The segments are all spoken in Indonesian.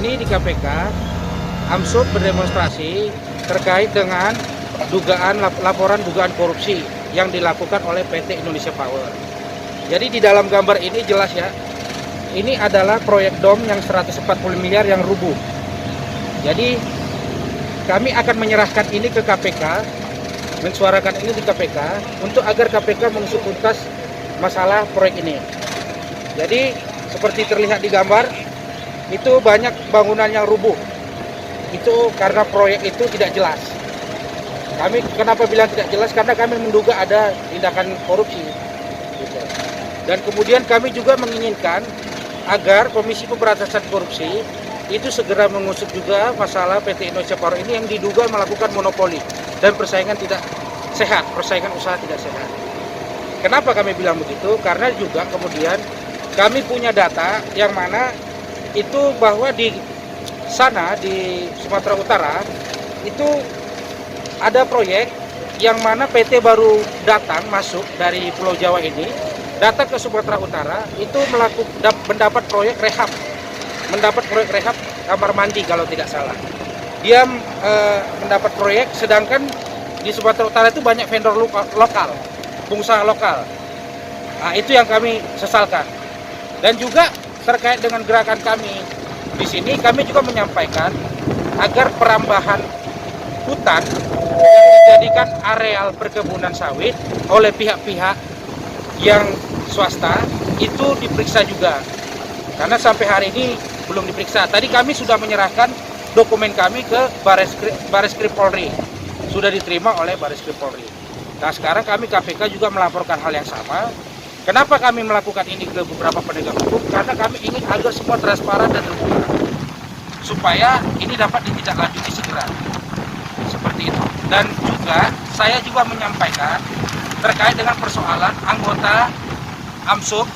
ini di KPK, AMSUB berdemonstrasi terkait dengan laporan dugaan korupsi yang dilakukan oleh PT Indonesia Power. Jadi di dalam gambar ini jelas ya, ini adalah proyek DOM yang 140 miliar yang rubuh. Jadi kami akan menyerahkan ini ke KPK, mensuarakan ini di KPK untuk agar KPK mengusut tuntas masalah proyek ini. Jadi seperti terlihat di gambar, itu banyak bangunan yang rubuh. Itu karena proyek itu tidak jelas. Kami kenapa bilang tidak jelas? Karena kami menduga ada tindakan korupsi. Gitu. Dan kemudian kami juga menginginkan agar Komisi Pemberantasan Korupsi itu segera mengusut juga masalah PT Indonesia Power ini yang diduga melakukan monopoli dan persaingan tidak sehat, persaingan usaha tidak sehat. Kenapa kami bilang begitu? Karena juga kemudian kami punya data yang mana itu bahwa di sana di Sumatera Utara itu ada proyek yang mana PT baru datang masuk dari Pulau Jawa ini, datang ke Sumatera Utara itu mendapat proyek rehab, kamar mandi kalau tidak salah. Dia mendapat proyek, sedangkan di Sumatera Utara itu banyak vendor lokal, pengusaha lokal. Nah, itu yang kami sesalkan. Dan juga terkait dengan gerakan kami di sini, kami juga menyampaikan agar perambahan hutan yang dijadikan areal perkebunan sawit oleh pihak-pihak yang swasta itu diperiksa juga. Karena sampai hari ini belum diperiksa. Tadi kami sudah menyerahkan dokumen kami ke Bareskrim Polri. Sudah diterima oleh Bareskrim Polri. Nah, sekarang kami KPK juga melaporkan hal yang sama. Kenapa kami melakukan ini ke beberapa penegak hukum? Karena kami ingin agar semua transparan dan terbuka, supaya ini dapat ditindaklanjuti segera. Seperti itu. Dan juga saya juga menyampaikan terkait dengan persoalan anggota AMSUB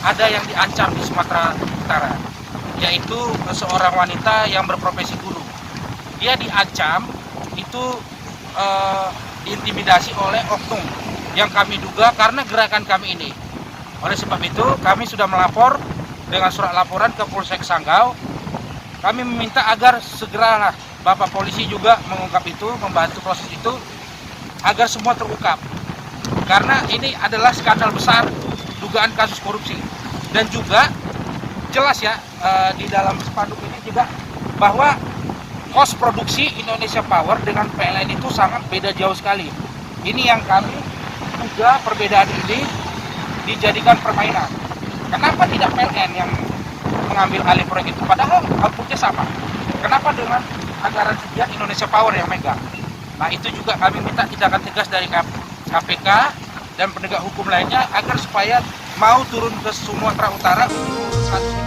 ada yang diancam di Sumatera Utara, yaitu seorang wanita yang berprofesi guru. Dia diancam itu diintimidasi oleh oknum yang kami duga karena gerakan kami ini. Oleh sebab itu kami sudah melapor dengan surat laporan ke Polsek Sanggau. Kami meminta agar segeralah Bapak Polisi juga mengungkap itu, membantu proses itu agar semua terungkap. Karena ini adalah skandal besar, dugaan kasus korupsi. Dan juga jelas ya di dalam spanduk ini juga bahwa kos produksi Indonesia Power dengan PLN itu sangat beda jauh sekali. Ini yang kami juga perbedaan ini dijadikan permainan. Kenapa tidak PLN yang mengambil alih proyek itu? Padahal outputnya sama. Kenapa dengan anggaran sekian Indonesia Power yang megang? Nah, itu juga kami minta tindakan tegas dari KPK dan penegak hukum lainnya agar supaya mau turun ke Sumatera Utara untuk kasus ini.